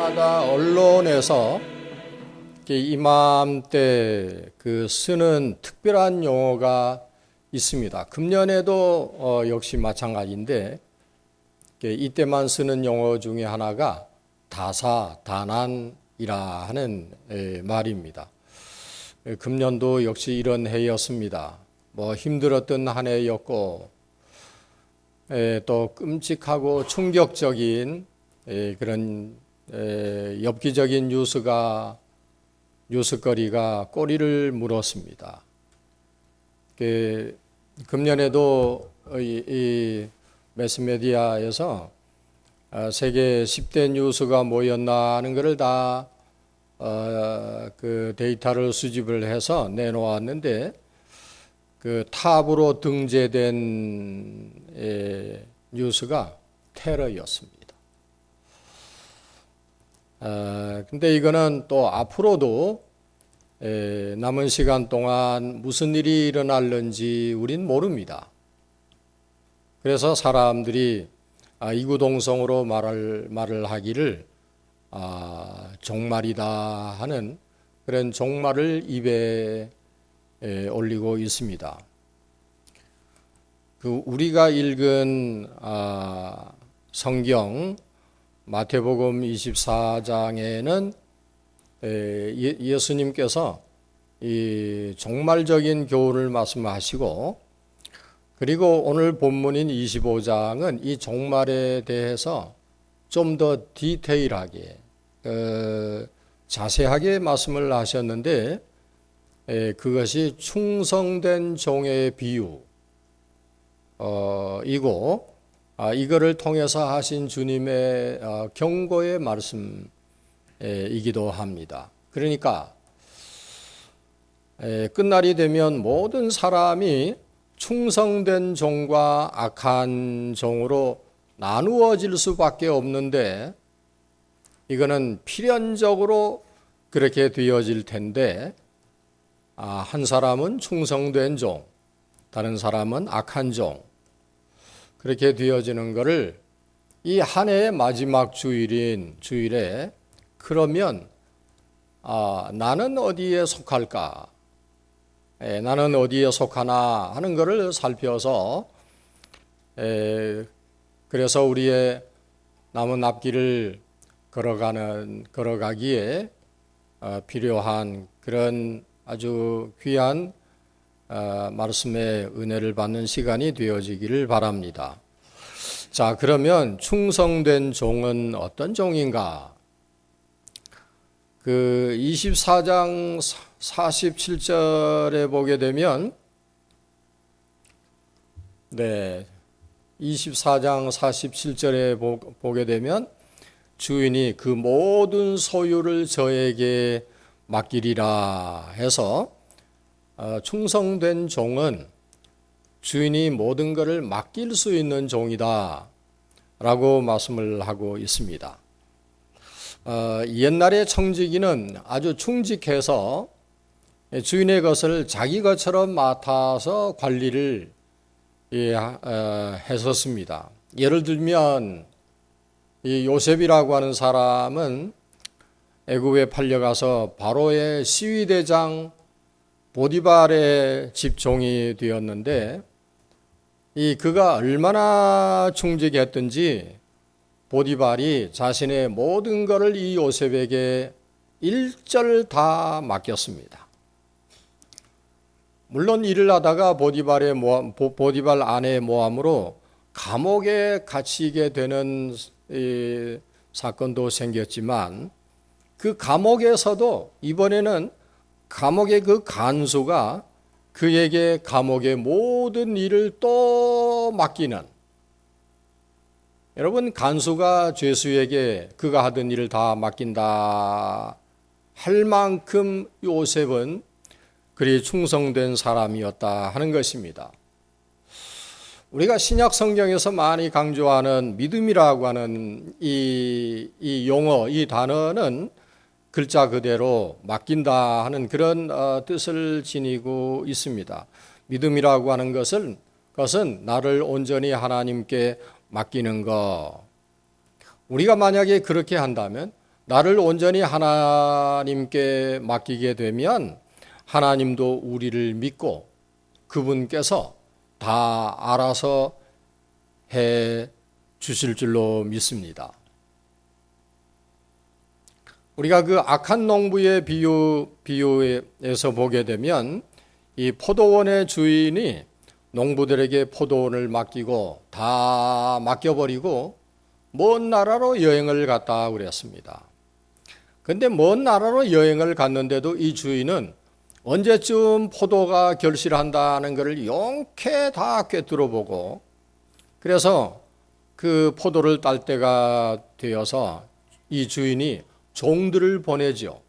해마다 언론에서 이맘때 쓰는 특별한 용어가 있습니다. 금년에도 역시 마찬가지인데 이때만 쓰는 용어 중에 하나가 다사다난이라 하는 말입니다. 금년도 역시 이런 해였습니다. 힘들었던 한 해였고 또 끔찍하고 충격적인 그런 엽기적인 뉴스거리가 꼬리를 물었습니다. 금년에도 이 매스메디아에서 세계 10대 뉴스가 뭐였나 하는 것을 다 그 데이터를 수집을 해서 내놓았는데 그 탑으로 등재된 뉴스가 테러였습니다. 근데 이거는 또 앞으로도 남은 시간 동안 무슨 일이 일어날는지 우린 모릅니다. 그래서 사람들이 이구동성으로 말을 하기를 종말이다 하는 그런 종말을 입에 올리고 있습니다. 우리가 읽은 성경 마태복음 24장에는 예수님께서 이 종말적인 교훈을 말씀하시고, 그리고 오늘 본문인 25장은 이 종말에 대해서 좀 더 디테일하게 자세하게 말씀을 하셨는데, 그것이 충성된 종의 비유 이고 이거를 통해서 하신 주님의 경고의 말씀이기도 합니다. 그러니까 끝날이 되면 모든 사람이 충성된 종과 악한 종으로 나누어질 수밖에 없는데, 이거는 필연적으로 그렇게 되어질 텐데, 한 사람은 충성된 종, 다른 사람은 악한 종, 그렇게 되어지는 것을 이 한 해의 마지막 주일에 그러면 나는 어디에 속할까? 나는 어디에 속하나 하는 것을 살펴서 그래서 우리의 남은 앞길을 걸어가기에 필요한 그런 아주 귀한 말씀의 은혜를 받는 시간이 되어지기를 바랍니다. 자, 그러면 충성된 종은 어떤 종인가? 24장 47절에 보게 되면 24장 47절에 보게 되면 주인이 그 모든 소유를 저에게 맡기리라 해서 충성된 종은 주인이 모든 것을 맡길 수 있는 종이다 라고 말씀을 하고 있습니다. 옛날의 청지기는 아주 충직해서 주인의 것을 자기 것처럼 맡아서 관리를 했었습니다. 예를 들면 이 요셉이라고 하는 사람은 애굽에 팔려가서 바로의 시위대장 보디발의 집종이 되었는데, 그가 얼마나 충직했든지 보디발이 자신의 모든 것을 이 요셉에게 일절 다 맡겼습니다. 물론 일을 하다가 보디발 아내의 모함으로 감옥에 갇히게 되는 사건도 생겼지만, 그 감옥에서도 이번에는 감옥의 그 간수가 그에게 감옥의 모든 일을 또 맡기는, 여러분, 간수가 죄수에게 그가 하던 일을 다 맡긴다 할 만큼 요셉은 그리 충성된 사람이었다 하는 것입니다. 우리가 신약 성경에서 많이 강조하는 믿음이라고 하는 이 용어, 이 단어는 글자 그대로 맡긴다 하는 그런 뜻을 지니고 있습니다. 믿음이라고 하는 것은 나를 온전히 하나님께 맡기는 것. 우리가 만약에 그렇게 한다면 나를 온전히 하나님께 맡기게 되면 하나님도 우리를 믿고 그분께서 다 알아서 해 주실 줄로 믿습니다. 우리가 그 악한 농부의 비유에서 보게 되면 이 포도원의 주인이 농부들에게 포도원을 맡기고 다 맡겨버리고 먼 나라로 여행을 갔다 그랬습니다. 근데 먼 나라로 여행을 갔는데도 이 주인은 언제쯤 포도가 결실한다는 것을 용케 다 꿰뚫어보고 그래서 그 포도를 딸 때가 되어서 이 주인이 종들을 보내죠.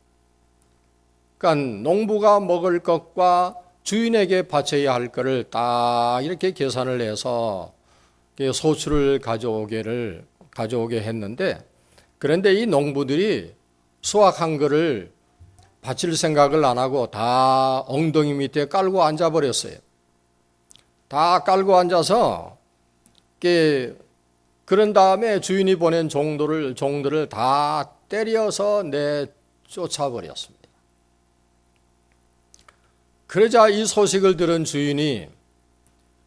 그러니까 농부가 먹을 것과 주인에게 바쳐야 할 것을 딱 이렇게 계산을 해서 소출을 가져오게 했는데 그런데 이 농부들이 수확한 것을 바칠 생각을 안 하고 다 엉덩이 밑에 깔고 앉아버렸어요. 다 깔고 앉아서 그런 다음에 주인이 보낸 종들을 다 때려서 내쫓아버렸습니다. 그러자 이 소식을 들은 주인이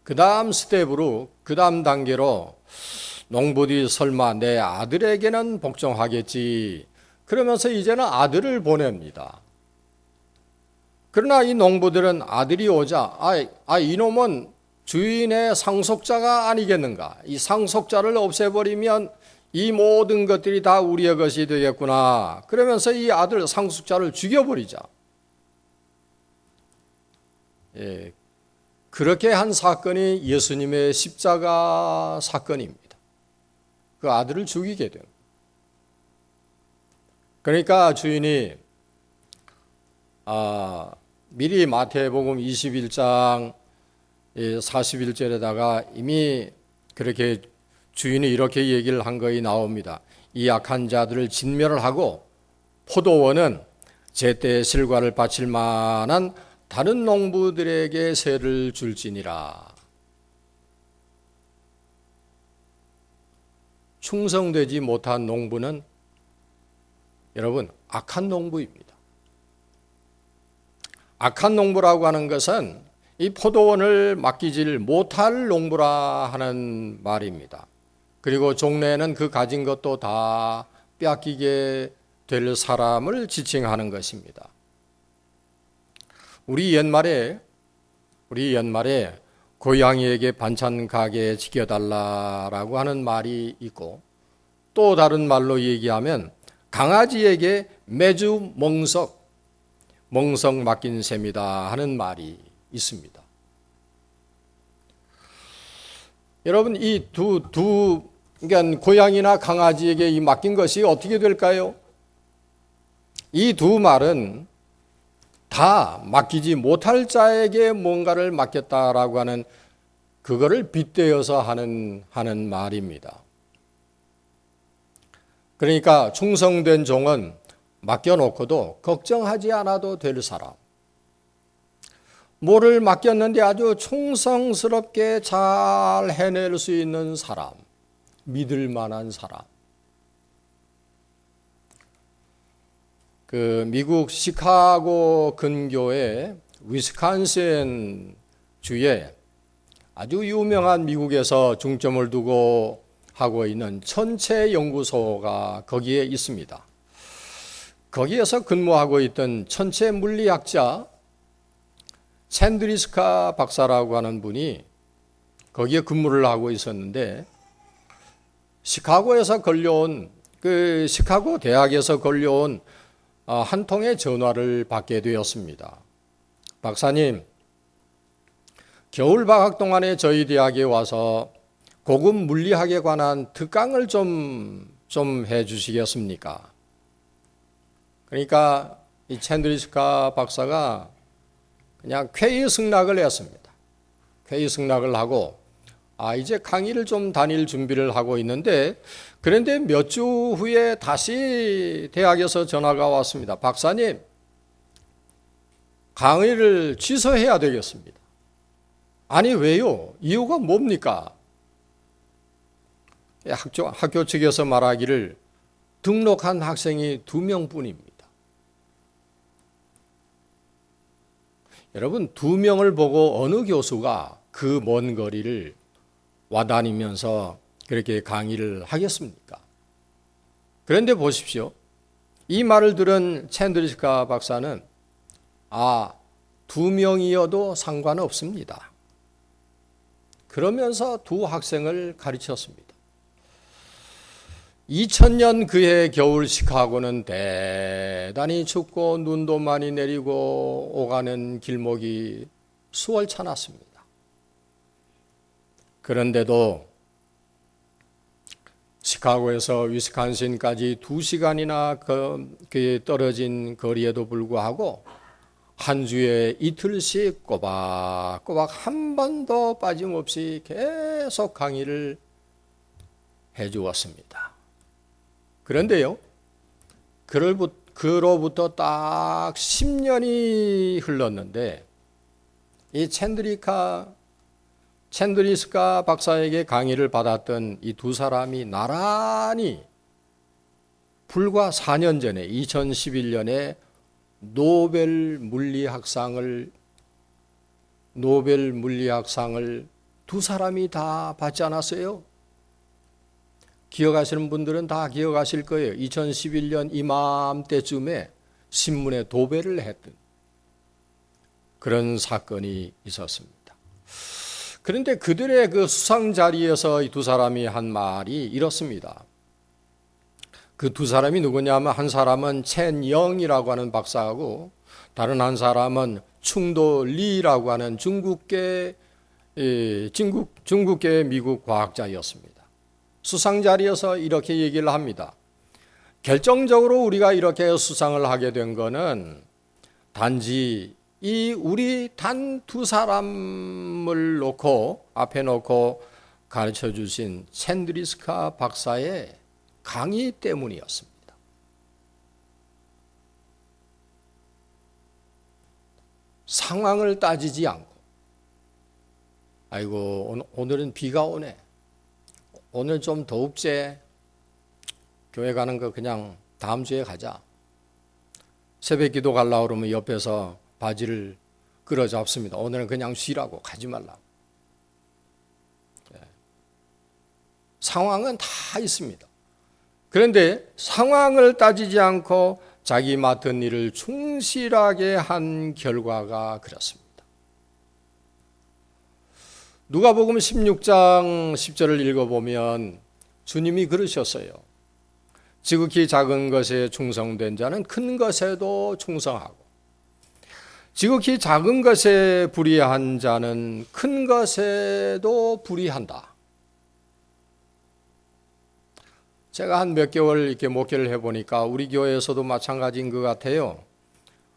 그 다음 스텝으로, 그 다음 단계로 농부들이 설마 내 아들에게는 복종하겠지 그러면서 이제는 아들을 보냅니다. 그러나 이 농부들은 아들이 오자 이놈은 주인의 상속자가 아니겠는가, 이 상속자를 없애버리면 이 모든 것들이 다 우리의 것이 되겠구나 그러면서 이 아들 상속자를 죽여버리자. 그렇게 한 사건이 예수님의 십자가 사건입니다. 그 아들을 죽이게 됩니다. 그러니까 주인이 미리 마태복음 21장 41절에다가 이미 그렇게 주인이 이렇게 얘기를 한 것이 나옵니다. 이 악한 자들을 진멸을 하고 포도원은 제때 실과를 바칠 만한 다른 농부들에게 세를 줄지니라. 충성되지 못한 농부는 여러분 악한 농부입니다. 악한 농부라고 하는 것은 이 포도원을 맡기질 못할 농부라 하는 말입니다. 그리고 종래에는 그 가진 것도 다 빼앗기게 될 사람을 지칭하는 것입니다. 우리 옛말에 고양이에게 반찬 가게 지켜달라라고 하는 말이 있고 또 다른 말로 얘기하면 강아지에게 매주 멍석 맡긴 셈이다 하는 말이 있습니다. 여러분 이 그러니까 고양이나 강아지에게 이 맡긴 것이 어떻게 될까요? 이 두 말은 다 맡기지 못할 자에게 뭔가를 맡겼다라고 하는 그거를 빗대어서 하는 말입니다. 그러니까 충성된 종은 맡겨놓고도 걱정하지 않아도 될 사람, 뭐를 맡겼는데 아주 충성스럽게 잘 해낼 수 있는 사람, 믿을 만한 사람. 그 미국 시카고 근교의 위스콘신 주에 아주 유명한 미국에서 중점을 두고 하고 있는 천체 연구소가 거기에 있습니다. 거기에서 근무하고 있던 천체 물리학자 샌드리스카 박사라고 하는 분이 거기에 근무를 하고 있었는데 시카고에서 걸려온 시카고 대학에서 걸려온 한 통의 전화를 받게 되었습니다. 박사님, 겨울 방학 동안에 저희 대학에 와서 고급 물리학에 관한 특강을 좀 해주시겠습니까? 그러니까 이 샌드리스카 박사가 그냥 쾌의 승낙을 했습니다. 쾌의 승낙을 하고 이제 강의를 좀 다닐 준비를 하고 있는데 그런데 몇 주 후에 다시 대학에서 전화가 왔습니다. 박사님, 강의를 취소해야 되겠습니다. 아니 왜요? 이유가 뭡니까? 학교 측에서 말하기를 등록한 학생이 2명뿐입니다. 여러분, 2명을 보고 어느 교수가 그 먼 거리를 와다니면서 그렇게 강의를 하겠습니까? 그런데 보십시오. 이 말을 들은 챈드리스카 박사는 2명이어도 상관없습니다. 그러면서 2 학생을 가르쳤습니다. 2000년 그해 겨울 시카고는 대단히 춥고 눈도 많이 내리고 오가는 길목이 수월찮았습니다. 그런데도 시카고에서 위스콘신까지 2시간이나 그 떨어진 거리에도 불구하고 한 주에 이틀씩 꼬박꼬박 한 번도 빠짐없이 계속 강의를 해주었습니다. 그런데요, 그로부터 딱 10년이 흘렀는데 이 챈드리스카 박사에게 강의를 받았던 이 2 사람이 나란히 불과 4년 전에 2011년에 노벨 물리학상을 2 사람이 다 받지 않았어요? 기억하시는 분들은 다 기억하실 거예요. 2011년 이맘때쯤에 신문에 도배를 했던 그런 사건이 있었습니다. 그런데 그들의 그 수상 자리에서 이 2 사람이 한 말이 이렇습니다. 그 2 사람이 누구냐면 한 사람은 첸영이라고 하는 박사하고 다른 한 사람은 충도 리라고 하는 중국계 미국 과학자였습니다. 수상 자리에서 이렇게 얘기를 합니다. 결정적으로 우리가 이렇게 수상을 하게 된 거는 단지 이 우리 단 2 사람을 앞에 놓고 가르쳐 주신 챈드리스카 박사의 강의 때문이었습니다. 상황을 따지지 않고, 아이고 오늘은 비가 오네, 오늘 좀 더웁제, 교회 가는 거 그냥 다음 주에 가자. 새벽 기도 가려고 그러면 옆에서 바지를 끌어잡습니다. 오늘은 그냥 쉬라고, 가지 말라고. 상황은 다 있습니다. 그런데 상황을 따지지 않고 자기 맡은 일을 충실하게 한 결과가 그렇습니다. 누가복음 16장 10절을 읽어보면 주님이 그러셨어요. 지극히 작은 것에 충성된 자는 큰 것에도 충성하고, 지극히 작은 것에 불의한 자는 큰 것에도 불의한다. 제가 한 몇 개월 이렇게 목회를 해보니까 우리 교회에서도 마찬가지인 것 같아요.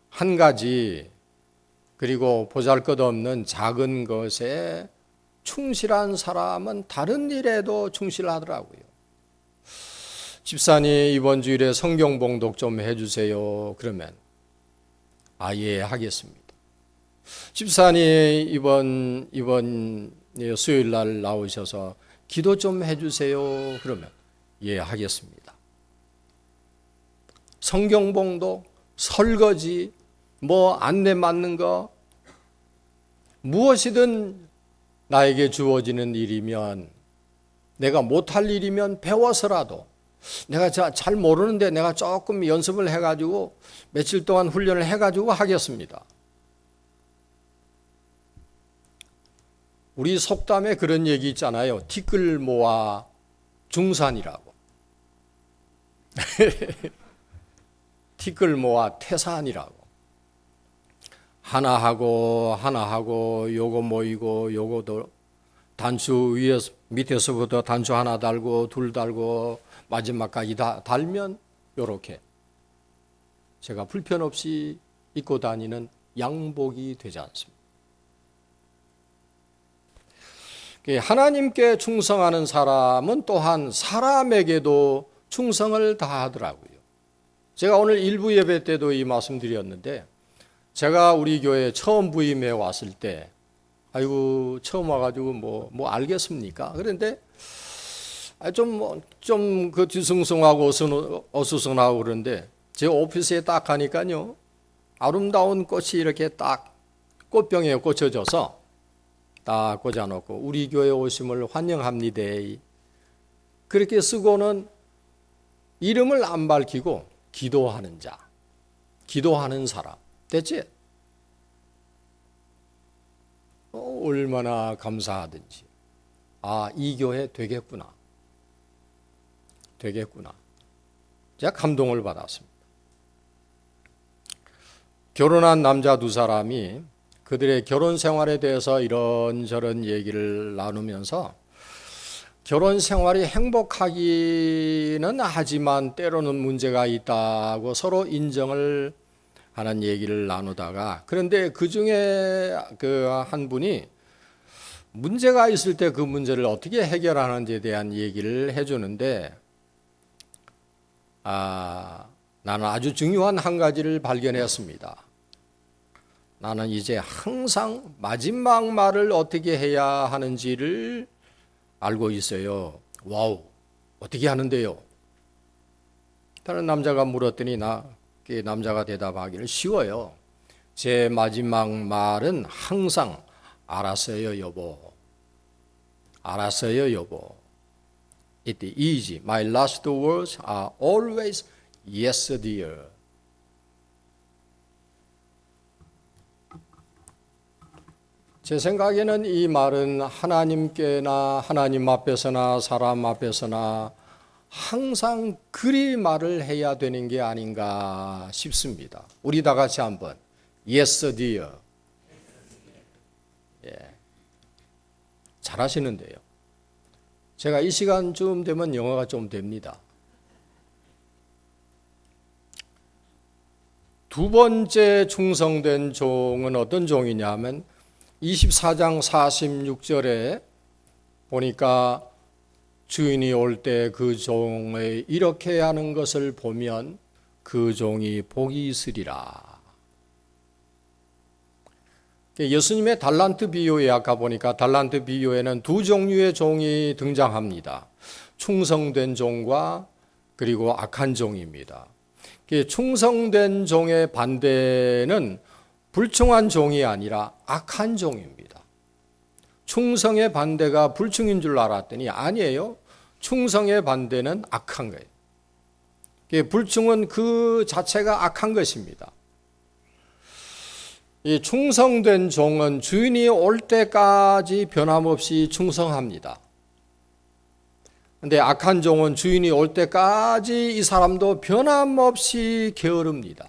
한 가지, 그리고 보잘것없는 작은 것에 충실한 사람은 다른 일에도 충실하더라고요. 집사님 이번 주일에 성경 봉독 좀 해주세요. 그러면 예, 하겠습니다. 집사님 이번 수요일 날 나오셔서 기도 좀 해주세요. 그러면 예, 하겠습니다. 성경 봉독, 설거지, 안내 맡는 거, 무엇이든 나에게 주어지는 일이면, 내가 못할 일이면 배워서라도, 내가 잘 모르는데 내가 조금 연습을 해가지고 며칠 동안 훈련을 해가지고 하겠습니다. 우리 속담에 그런 얘기 있잖아요. 티끌 모아 중산이라고. 티끌 모아 태산이라고. 하나 하고 요거 모이고 요거도 단추 밑에서부터 단추 하나 달고 둘 달고 마지막까지 다 달면 요렇게 제가 불편 없이 입고 다니는 양복이 되지 않습니다. 하나님께 충성하는 사람은 또한 사람에게도 충성을 다하더라고요. 제가 오늘 일부 예배 때도 이 말씀 드렸는데, 제가 우리 교회에 처음 부임해 왔을 때, 아이고 처음 와가지고 뭐 알겠습니까? 그런데 좀 그 뒤숭숭하고 어수선하고 그런데 제 오피스에 딱 가니까요. 아름다운 꽃이 이렇게 딱 꽃병에 꽂혀져서 딱 꽂아놓고 우리 교회 오심을 환영합니다. 그렇게 쓰고는 이름을 안 밝히고 기도하는 자, 기도하는 사람. 됐지? 얼마나 감사하든지. 아, 이 교회 되겠구나. 되겠구나. 제가 감동을 받았습니다. 결혼한 남자 두 사람이 그들의 결혼 생활에 대해서 이런저런 얘기를 나누면서 결혼 생활이 행복하기는 하지만 때로는 문제가 있다고 서로 인정을 하는 얘기를 나누다가 그런데 그 중에 그 한 분이 문제가 있을 때 그 문제를 어떻게 해결하는지에 대한 얘기를 해주는데 나는 아주 중요한 한 가지를 발견했습니다. 나는 이제 항상 마지막 말을 어떻게 해야 하는지를 알고 있어요. 와우, 어떻게 하는데요? 다른 남자가 물었더니 남자가 대답하기를 쉬워요. 제 마지막 말은 항상 알았어요, 여보. 알았어요, 여보. It's easy. My last words are always yes, dear. 제 생각에는 이 말은 하나님께나 하나님 앞에서나 사람 앞에서나 항상 그리 말을 해야 되는 게 아닌가 싶습니다. 우리 다 같이 한번 Yes, dear. 예. 잘하시는데요. 제가 이 시간쯤 되면 영어가 좀 됩니다. 두 번째 충성된 종은 어떤 종이냐 하면 24장 46절에 보니까 주인이 올 때 그 종의 이렇게 하는 것을 보면 그 종이 복이 있으리라. 예수님의 달란트 비유에 아까 보니까 달란트 비유에는 두 종류의 종이 등장합니다. 충성된 종과 그리고 악한 종입니다. 충성된 종의 반대는 불충한 종이 아니라 악한 종입니다. 충성의 반대가 불충인 줄 알았더니 아니에요. 충성의 반대는 악한 거예요. 불충은 그 자체가 악한 것입니다. 이 충성된 종은 주인이 올 때까지 변함없이 충성합니다. 그런데 악한 종은 주인이 올 때까지 이 사람도 변함없이 게으릅니다.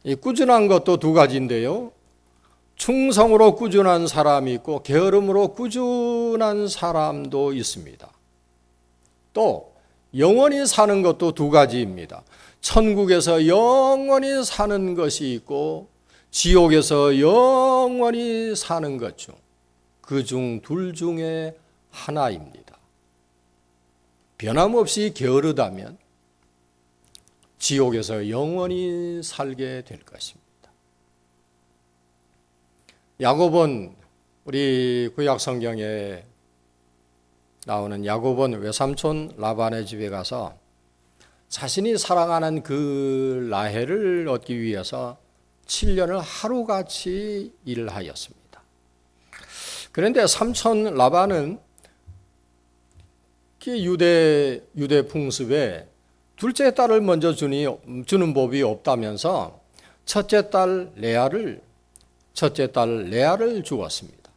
이 꾸준한 것도 두 가지인데요. 충성으로 꾸준한 사람이 있고 게으름으로 꾸준한 사람도 있습니다. 또 영원히 사는 것도 두 가지입니다. 천국에서 영원히 사는 것이 있고 지옥에서 영원히 사는 것 중 그 중 둘 중에 하나입니다. 변함없이 게으르다면 지옥에서 영원히 살게 될 것입니다. 야곱은 우리 구약 성경에 나오는 야곱은 외삼촌 라반의 집에 가서 자신이 사랑하는 그 라헬을 얻기 위해서 7년을 하루같이 일을 하였습니다. 그런데 삼촌 라반은 유대 풍습에 둘째 딸을 먼저 주는 법이 없다면서 첫째 딸 레아를 주었습니다.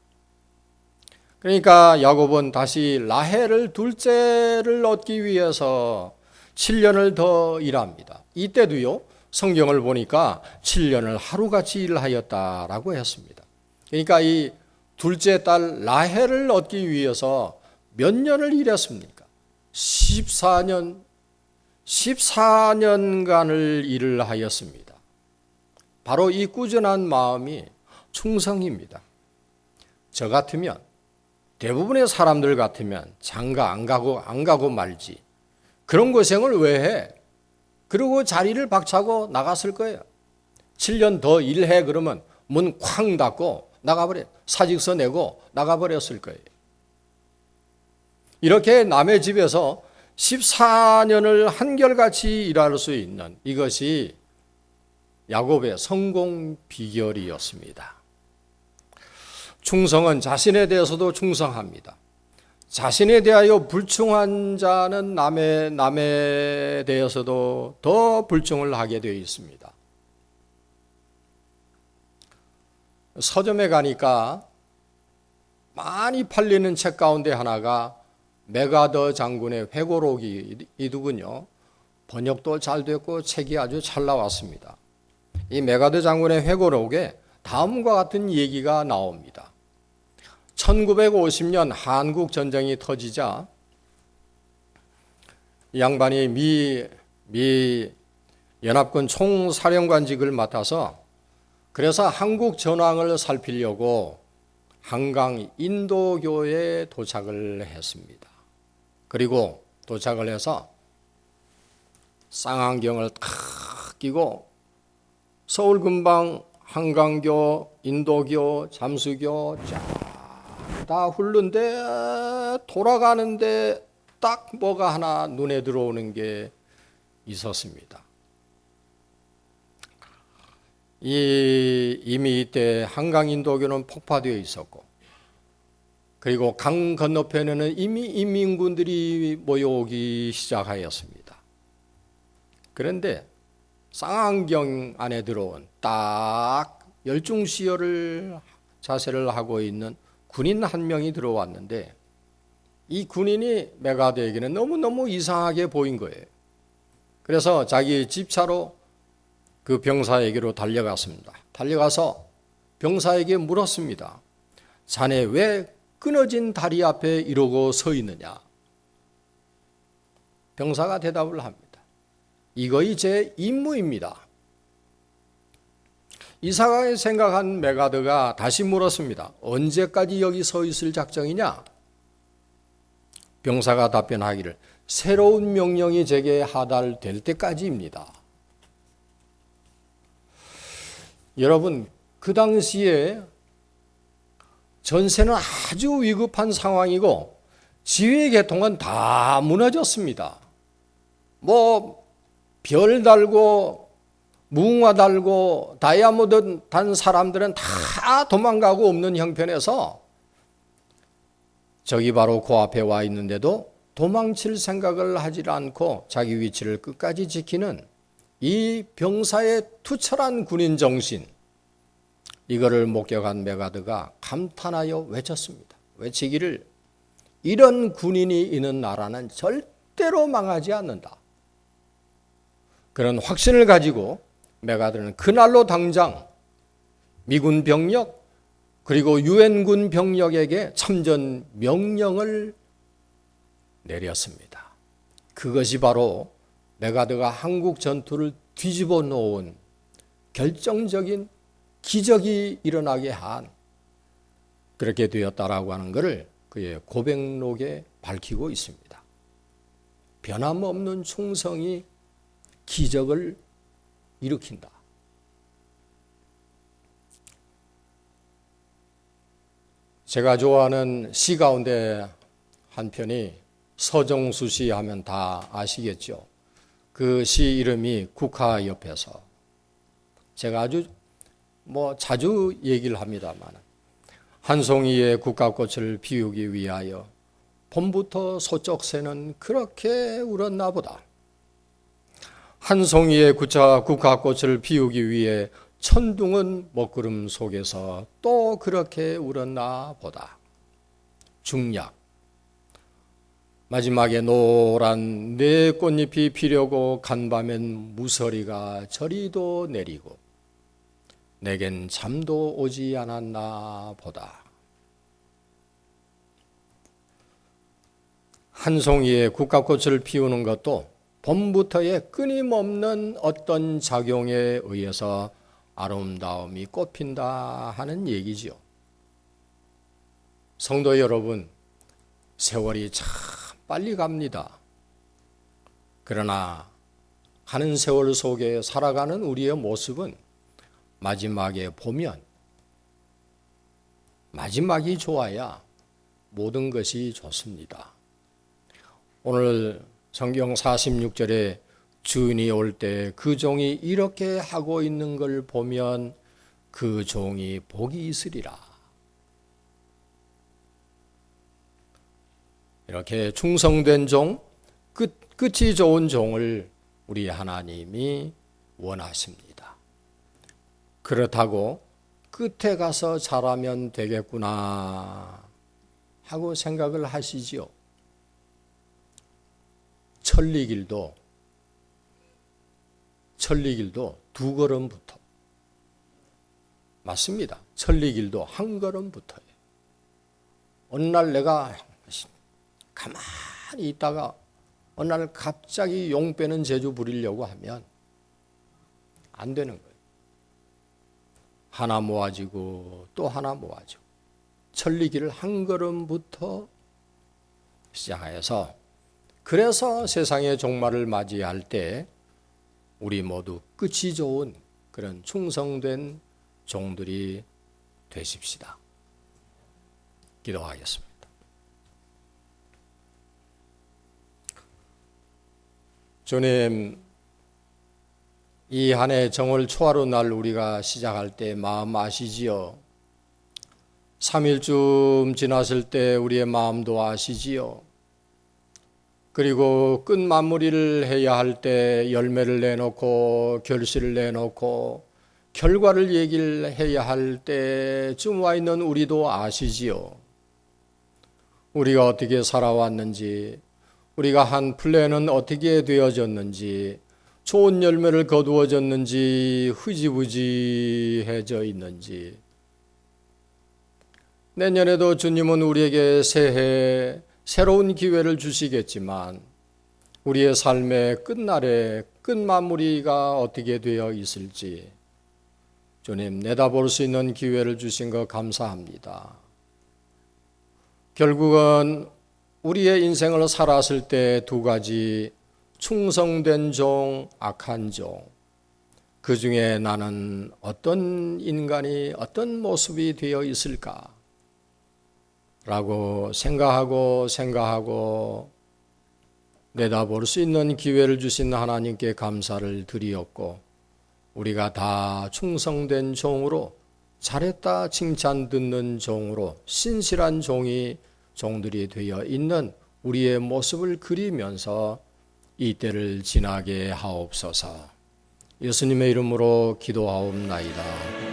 그러니까 야곱은 다시 라헬을 둘째를 얻기 위해서 7년을 더 일합니다. 이때도요, 성경을 보니까 7년을 하루같이 일하였다라고 했습니다. 그러니까 이 둘째 딸 라헬을 얻기 위해서 몇 년을 일했습니까? 14년간을 일을 하였습니다. 바로 이 꾸준한 마음이 충성입니다. 저 같으면, 대부분의 사람들 같으면 장가 안 가고 말지. 그런 고생을 왜 해? 그리고 자리를 박차고 나갔을 거예요. 7년 더 일해 그러면 문 쾅 닫고 나가버려. 사직서 내고 나가버렸을 거예요. 이렇게 남의 집에서 14년을 한결같이 일할 수 있는 이것이 야곱의 성공 비결이었습니다. 충성은 자신에 대해서도 충성합니다. 자신에 대하여 불충한 자는 남에 대해서도 더 불충을 하게 되어 있습니다. 서점에 가니까 많이 팔리는 책 가운데 하나가 메가더 장군의 회고록이더군요. 번역도 잘 됐고 책이 아주 잘 나왔습니다. 이 메가더 장군의 회고록에 다음과 같은 얘기가 나옵니다. 1950년 한국 전쟁이 터지자 이 양반이 미 연합군 총사령관직을 맡아서 그래서 한국 전황을 살피려고 한강 인도교에 도착을 했습니다. 그리고 도착을 해서 쌍안경을 탁 끼고 서울 근방 한강교, 인도교, 잠수교 다 훑는데 돌아가는데 딱 뭐가 하나 눈에 들어오는 게 있었습니다. 이미 이때 한강 인도교는 폭파되어 있었고, 그리고 강 건너편에는 이미 인민군들이 모여오기 시작하였습니다. 그런데 쌍안경 안에 들어온 딱 열중시열을 자세를 하고 있는 군인 한 명이 들어왔는데, 이 군인이 메가더에게는 너무너무 이상하게 보인 거예요. 그래서 자기 집차로 그 병사에게로 달려갔습니다. 달려가서 병사에게 물었습니다. 자네 왜 끊어진 다리 앞에 이러고 서 있느냐? 병사가 대답을 합니다. 이거이 제 임무입니다. 이상하게 생각한 메가더가 다시 물었습니다. 언제까지 여기 서 있을 작정이냐? 병사가 답변하기를 새로운 명령이 제게 하달될 때까지입니다. 여러분, 그 당시에 전세는 아주 위급한 상황이고 지휘계통은 다 무너졌습니다. 별 달고 무궁화 달고 다이아몬드 단 사람들은 다 도망가고 없는 형편에서 저기 바로 그 앞에 와 있는데도 도망칠 생각을 하지 않고 자기 위치를 끝까지 지키는 이 병사의 투철한 군인 정신, 이거를 목격한 메가더가 감탄하여 외쳤습니다. 외치기를 이런 군인이 있는 나라는 절대로 망하지 않는다. 그런 확신을 가지고 메가더는 그날로 당장 미군 병력 그리고 유엔군 병력에게 참전 명령을 내렸습니다. 그것이 바로 메가더가 한국 전투를 뒤집어 놓은 결정적인 기적이 일어나게 한 그렇게 되었다라고 하는 것을 그의 고백록에 밝히고 있습니다. 변함없는 충성이 기적을 일으킨다. 제가 좋아하는 시 가운데 한 편이 서정수 시 하면 다 아시겠죠. 그 시 이름이 국화 옆에서. 제가 아주 자주 얘기를 합니다만, 한 송이의 국화꽃을 피우기 위하여 봄부터 소쩍새는 그렇게 울었나 보다. 한 송이의 국화꽃을 피우기 위해 천둥은 먹구름 속에서 또 그렇게 울었나 보다. 중약. 마지막에 노란 내 꽃잎이 피려고 간밤엔 무서리가 저리도 내리고 내겐 잠도 오지 않았나 보다. 한 송이의 국화꽃을 피우는 것도 봄부터의 끊임없는 어떤 작용에 의해서 아름다움이 꽃핀다 하는 얘기지요. 성도 여러분, 세월이 참 빨리 갑니다. 그러나 가는 세월 속에 살아가는 우리의 모습은 마지막에 보면 마지막이 좋아야 모든 것이 좋습니다. 오늘 성경 46절에 주인이 올 때 그 종이 이렇게 하고 있는 걸 보면 그 종이 복이 있으리라. 이렇게 충성된 종, 끝이 좋은 종을 우리 하나님이 원하십니다. 그렇다고 끝에 가서 잘하면 되겠구나 하고 생각을 하시지요. 천리길도 두 걸음부터 맞습니다. 천리길도 한 걸음부터예요. 어느 날 내가 가만히 있다가 어느 날 갑자기 용 빼는 재주 부리려고 하면 안 되는 거예요. 하나 모아지고 또 하나 모아지고 천리길을 한 걸음부터 시작해서 그래서 세상의 종말을 맞이할 때 우리 모두 끝이 좋은 그런 충성된 종들이 되십시다. 기도하겠습니다. 주님, 이 한 해 정월 초하루 날 우리가 시작할 때 마음 아시지요? 3일쯤 지났을 때 우리의 마음도 아시지요? 그리고 끝 마무리를 해야 할 때 열매를 내놓고 결실을 내놓고 결과를 얘기를 해야 할 때쯤 와 있는 우리도 아시지요? 우리가 어떻게 살아왔는지, 우리가 한 플랜은 어떻게 되어졌는지, 좋은 열매를 거두어졌는지, 흐지부지해져 있는지. 내년에도 주님은 우리에게 새해 새로운 기회를 주시겠지만 우리의 삶의 끝날에 끝마무리가 어떻게 되어 있을지 주님 내다볼 수 있는 기회를 주신 것 감사합니다. 결국은 우리의 인생을 살았을 때 두 가지, 충성된 종, 악한 종. 그 중에 나는 어떤 인간이 어떤 모습이 되어 있을까? 라고 생각하고 내다볼 수 있는 기회를 주신 하나님께 감사를 드리었고 우리가 다 충성된 종으로 잘했다 칭찬 듣는 종으로 신실한 종들이 되어 있는 우리의 모습을 그리면서 이 때를 지나게 하옵소서. 예수님의 이름으로 기도하옵나이다.